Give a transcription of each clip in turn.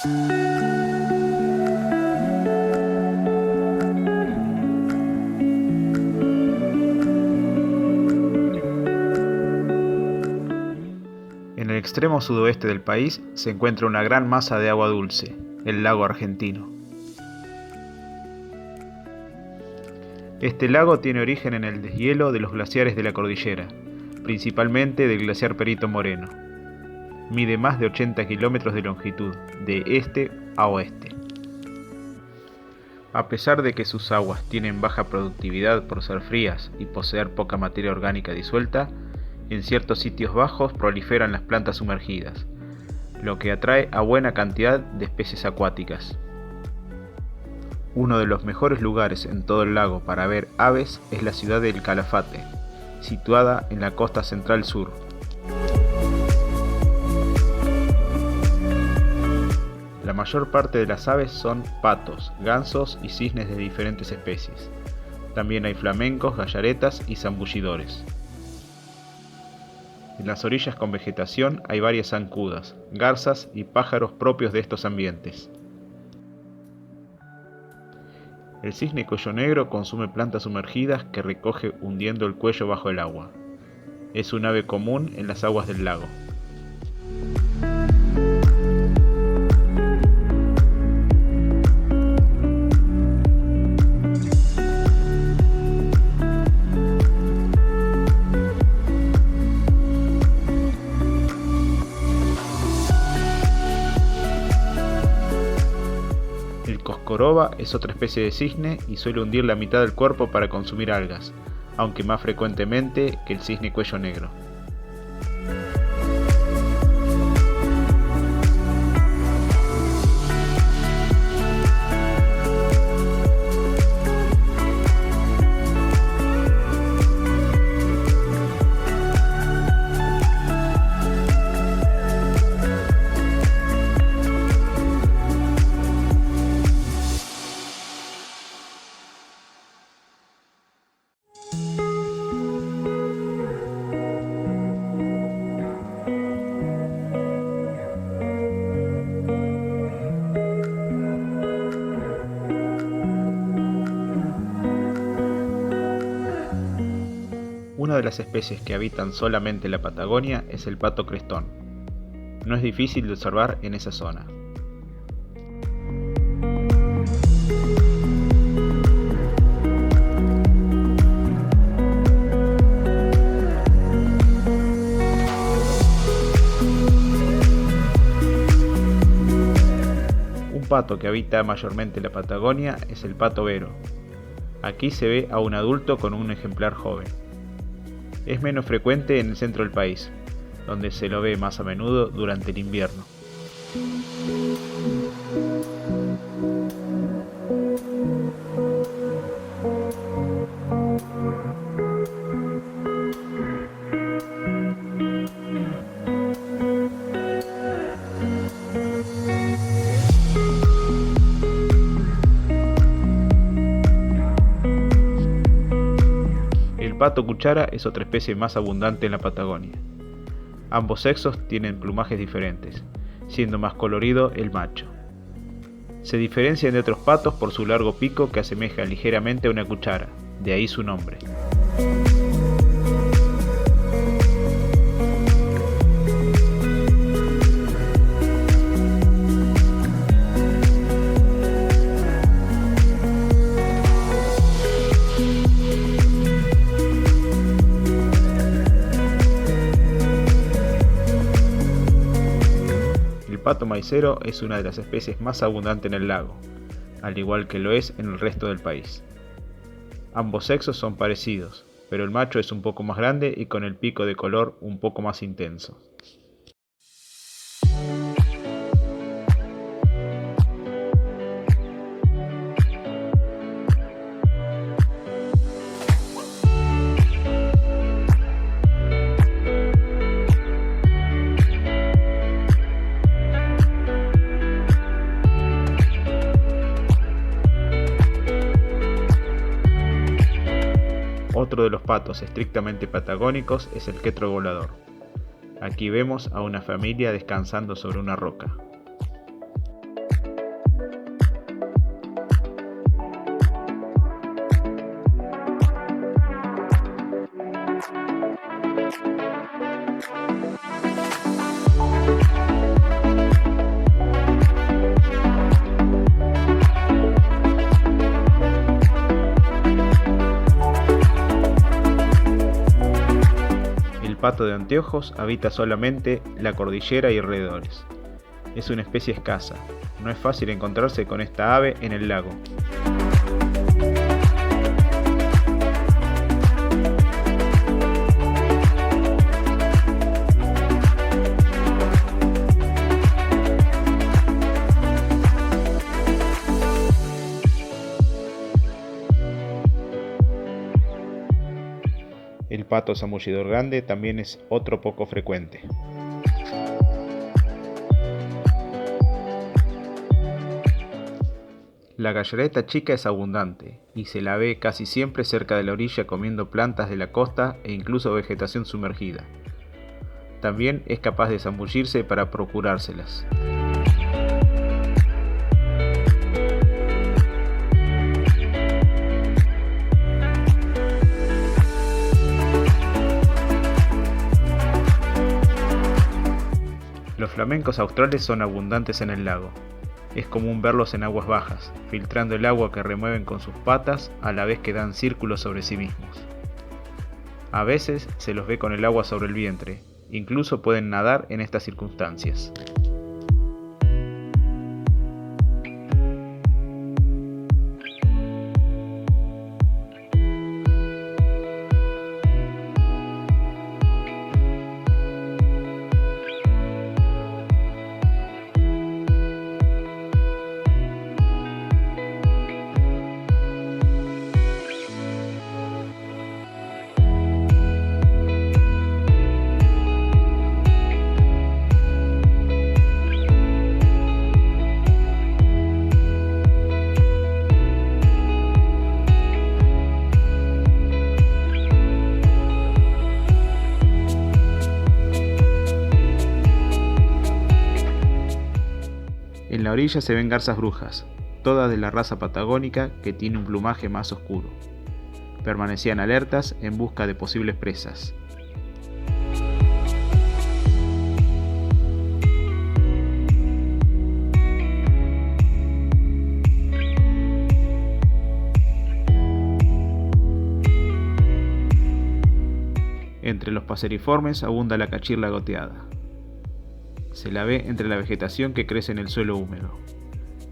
En el extremo sudoeste del país se encuentra una gran masa de agua dulce, el lago Argentino. Este lago tiene origen en el deshielo de los glaciares de la cordillera, principalmente del glaciar Perito Moreno. Mide más de 80 kilómetros de longitud, de este a oeste. A pesar de que sus aguas tienen baja productividad por ser frías y poseer poca materia orgánica disuelta, en ciertos sitios bajos proliferan las plantas sumergidas, lo que atrae a buena cantidad de especies acuáticas. Uno de los mejores lugares en todo el lago para ver aves es la ciudad de El Calafate, situada en la costa central sur. La mayor parte de las aves son patos, gansos y cisnes de diferentes especies. También hay flamencos, gallaretas y zambullidores. En las orillas con vegetación hay varias zancudas, garzas y pájaros propios de estos ambientes. El cisne cuello negro consume plantas sumergidas que recoge hundiendo el cuello bajo el agua. Es un ave común en las aguas del lago. El coscoroba es otra especie de cisne y suele hundir la mitad del cuerpo para consumir algas, aunque más frecuentemente que el cisne cuello negro. Una de las especies que habitan solamente la Patagonia es el pato crestón. No es difícil de observar en esa zona. Un pato que habita mayormente la Patagonia es el pato vero. Aquí se ve a un adulto con un ejemplar joven. Es menos frecuente en el centro del país, donde se lo ve más a menudo durante el invierno. El pato cuchara es otra especie más abundante en la Patagonia. Ambos sexos tienen plumajes diferentes, siendo más colorido el macho. Se diferencian de otros patos por su largo pico que asemeja ligeramente a una cuchara, de ahí su nombre. El pato maicero es una de las especies más abundantes en el lago, al igual que lo es en el resto del país. Ambos sexos son parecidos, pero el macho es un poco más grande y con el pico de color un poco más intenso. Otro de los patos estrictamente patagónicos es el quetro volador. Aquí vemos a una familia descansando sobre una roca. pato de anteojos habita solamente la cordillera y alrededores. Es una especie escasa. No es fácil encontrarse con esta ave en el lago. El pato zambullidor grande también es otro poco frecuente. La gallareta chica es abundante y se la ve casi siempre cerca de la orilla comiendo plantas de la costa e incluso vegetación sumergida. También es capaz de zambullirse para procurárselas. Los flamencos australes son abundantes en el lago. Es común verlos en aguas bajas, filtrando el agua que remueven con sus patas a la vez que dan círculos sobre sí mismos. A veces se los ve con el agua sobre el vientre, incluso pueden nadar en estas circunstancias. En la orilla se ven garzas brujas, todas de la raza patagónica que tiene un plumaje más oscuro. Permanecían alertas en busca de posibles presas. Entre los paseriformes abunda la cachirla goteada. Se la ve entre la vegetación que crece en el suelo húmedo.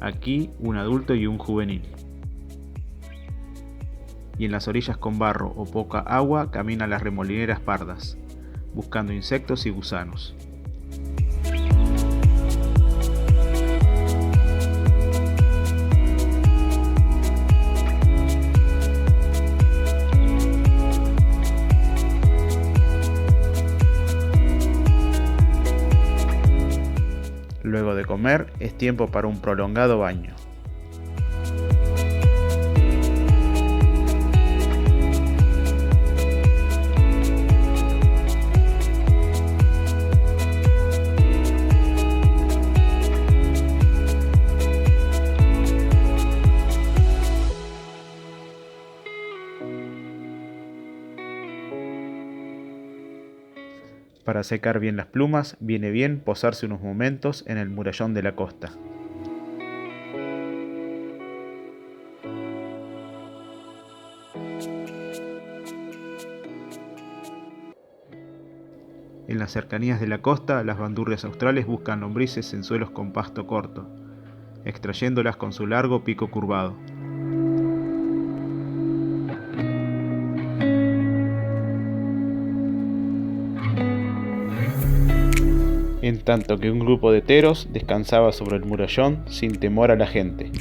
Aquí un adulto y un juvenil. Y en las orillas con barro o poca agua caminan las remolineras pardas, buscando insectos y gusanos. Luego de comer, es tiempo para un prolongado baño. Para secar bien las plumas, viene bien posarse unos momentos en el murallón de la costa. En las cercanías de la costa, las bandurrias australes buscan lombrices en suelos con pasto corto, extrayéndolas con su largo pico curvado. En tanto que un grupo de teros descansaba sobre el murallón sin temor a la gente.